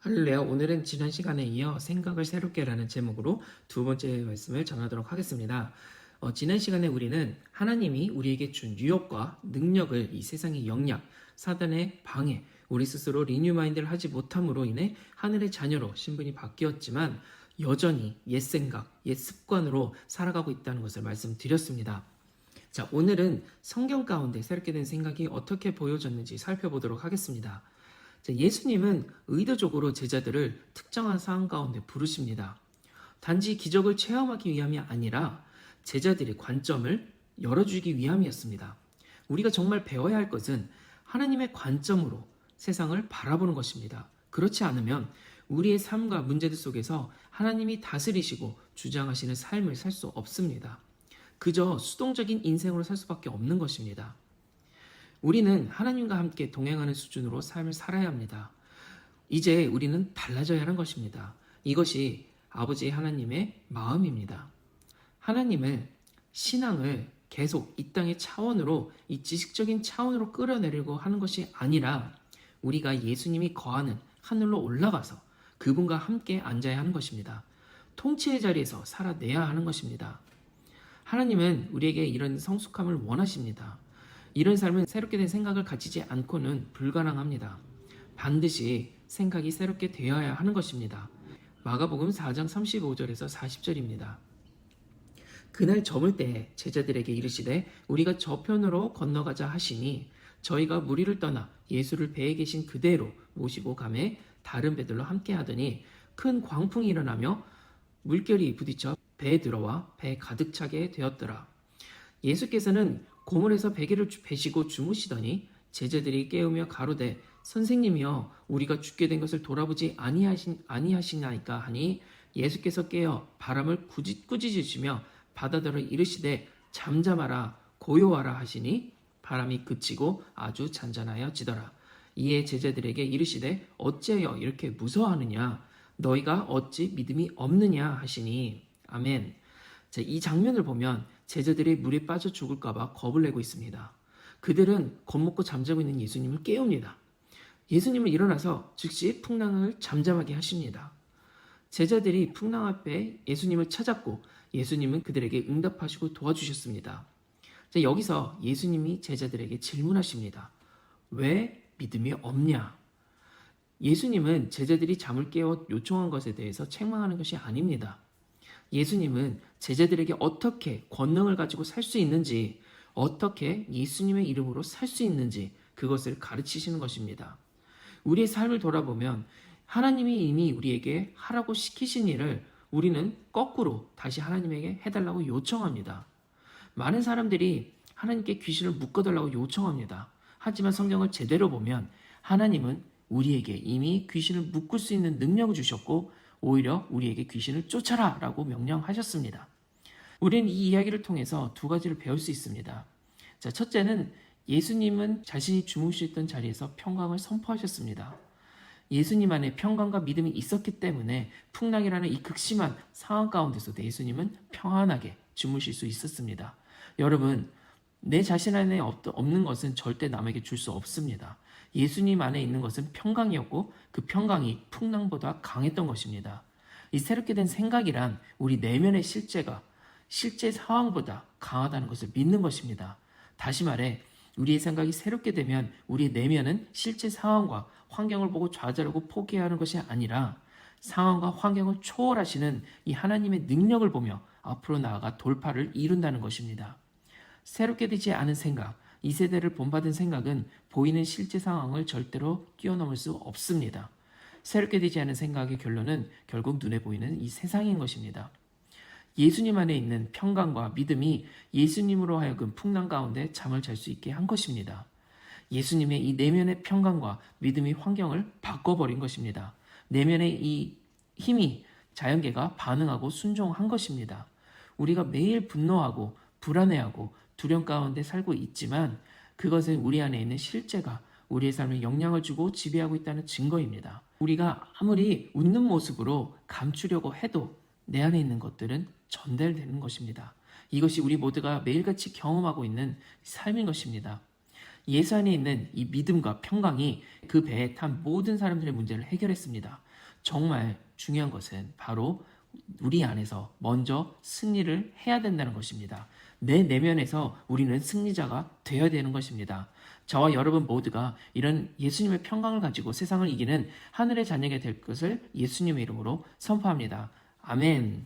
할렐루야. 오늘은 지난 시간에 이어 생각을 새롭게라는 제목으로 두 번째 말씀을 전하도록 하겠습니다. 지난 시간에 우리는 하나님이 우리에게 준 유업과 능력을 이 세상의 영향, 사단의 방해, 우리 스스로 리뉴 마인드를 하지 못함으로 인해 하늘의 자녀로 신분이 바뀌었지만 여전히 옛 생각, 옛 습관으로 살아가고 있다는 것을 말씀드렸습니다. 자, 오늘은 성경 가운데 새롭게 된 생각이 어떻게 보여졌는지 살펴보도록 하겠습니다. 자, 예수님은 의도적으로 제자들을 특정한 상황 가운데 부르십니다. 단지 기적을 체험하기 위함이 아니라 제자들의 관점을 열어주기 위함이었습니다. 우리가 정말 배워야 할 것은 하나님의 관점으로 세상을 바라보는 것입니다. 그렇지 않으면 우리의 삶과 문제들 속에서 하나님이 다스리시고 주장하시는 삶을 살 수 없습니다. 그저 수동적인 인생으로 살 수밖에 없는 것입니다. 우리는 하나님과 함께 동행하는 수준으로 삶을 살아야 합니다. 이제 우리는 달라져야 하는 것입니다. 이것이 아버지 하나님의 마음입니다. 하나님을, 신앙을 계속 이 땅의 차원으로, 이 지식적인 차원으로 끌어내려고 하는 것이 아니라 우리가 예수님이 거하는 하늘로 올라가서 그분과 함께 앉아야 하는 것입니다. 통치의 자리에서 살아내야 하는 것입니다. 하나님은 우리에게 이런 성숙함을 원하십니다. 이런 삶은 새롭게 된 생각을 가지지 않고는 불가능합니다. 반드시 생각이 새롭게 되어야 하는 것입니다. 마가복음 4장 35절에서 40절입니다. 그날 저물 때 제자들에게 이르시되 우리가 저편으로 건너가자 하시니 저희가 무리를 떠나 예수를 배에 계신 그대로 모시고 가매 다른 배들로 함께 하더니 큰 광풍이 일어나며 물결이 부딪혀 배에 들어와 배 가득 차게 되었더라. 예수께서는 고물에서 베개를 베시고 주무시더니 제자들이 깨우며 가로되 선생님이여 우리가 죽게 된 것을 돌아보지 아니하시나이까 하니 예수께서 깨어 바람을 꾸짖으시며 바다더러 이르시되 잠잠하라 고요하라 하시니 바람이 그치고 아주 잔잔하여지더라. 이에 제자들에게 이르시되 어찌하여 이렇게 무서워하느냐 너희가 어찌 믿음이 없느냐 하시니 아멘. 자, 이 장면을 보면 제자들이 물에 빠져 죽을까봐 겁을 내고 있습니다. 그들은 겁먹고 잠자고 있는 예수님을 깨웁니다. 예수님은 일어나서 즉시 풍랑을 잠잠하게 하십니다. 제자들이 풍랑 앞에 예수님을 찾았고 예수님은 그들에게 응답하시고 도와주셨습니다. 자, 여기서 예수님이 제자들에게 질문하십니다. 왜 믿음이 없냐? 예수님은 제자들이 잠을 깨워 요청한 것에 대해서 책망하는 것이 아닙니다. 예수님은 제자들에게 어떻게 권능을 가지고 살 수 있는지, 어떻게 예수님의 이름으로 살 수 있는지 그것을 가르치시는 것입니다. 우리의 삶을 돌아보면 하나님이 이미 우리에게 하라고 시키신 일을 우리는 거꾸로 다시 하나님에게 해달라고 요청합니다. 많은 사람들이 하나님께 귀신을 묶어달라고 요청합니다. 하지만 성경을 제대로 보면 하나님은 우리에게 이미 귀신을 묶을 수 있는 능력을 주셨고 오히려 우리에게 귀신을 쫓아라 라고 명령하셨습니다. 우리는 이 이야기를 통해서 두 가지를 배울 수 있습니다. 자, 첫째는 예수님은 자신이 주무시던 자리에서 평강을 선포하셨습니다. 예수님 안에 평강과 믿음이 있었기 때문에 풍랑이라는 이 극심한 상황 가운데서도 예수님은 평안하게 주무실 수 있었습니다. 여러분, 내 자신 안에 없는 것은 절대 남에게 줄 수 없습니다. 예수님 안에 있는 것은 평강이었고 그 평강이 풍랑보다 강했던 것입니다. 이 새롭게 된 생각이란 우리 내면의 실제가 실제 상황보다 강하다는 것을 믿는 것입니다. 다시 말해 우리의 생각이 새롭게 되면 우리의 내면은 실제 상황과 환경을 보고 좌절하고 포기하는 것이 아니라 상황과 환경을 초월하시는 이 하나님의 능력을 보며 앞으로 나아가 돌파를 이룬다는 것입니다. 새롭게 되지 않은 생각, 이 세대를 본받은 생각은 보이는 실제 상황을 절대로 뛰어넘을 수 없습니다. 새롭게 되지 않은 생각의 결론은 결국 눈에 보이는 이 세상인 것입니다. 예수님 안에 있는 평강과 믿음이 예수님으로 하여금 풍랑 가운데 잠을 잘 수 있게 한 것입니다. 예수님의 이 내면의 평강과 믿음이 환경을 바꿔버린 것입니다. 내면의 이 힘이 자연계가 반응하고 순종한 것입니다. 우리가 매일 분노하고 불안해하고 두려움 가운데 살고 있지만 그것은 우리 안에 있는 실제가 우리의 삶에 영향을 주고 지배하고 있다는 증거입니다. 우리가 아무리 웃는 모습으로 감추려고 해도 내 안에 있는 것들은 전달되는 것입니다. 이것이 우리 모두가 매일같이 경험하고 있는 삶인 것입니다. 예수 안에 있는 이 믿음과 평강이 그 배에 탄 모든 사람들의 문제를 해결했습니다. 정말 중요한 것은 바로 우리 안에서 먼저 승리를 해야 된다는 것입니다. 내 내면에서 우리는 승리자가 되어야 되는 것입니다. 저와 여러분 모두가 이런 예수님의 평강을 가지고 세상을 이기는 하늘의 자녀가 될 것을 예수님의 이름으로 선포합니다. 아멘.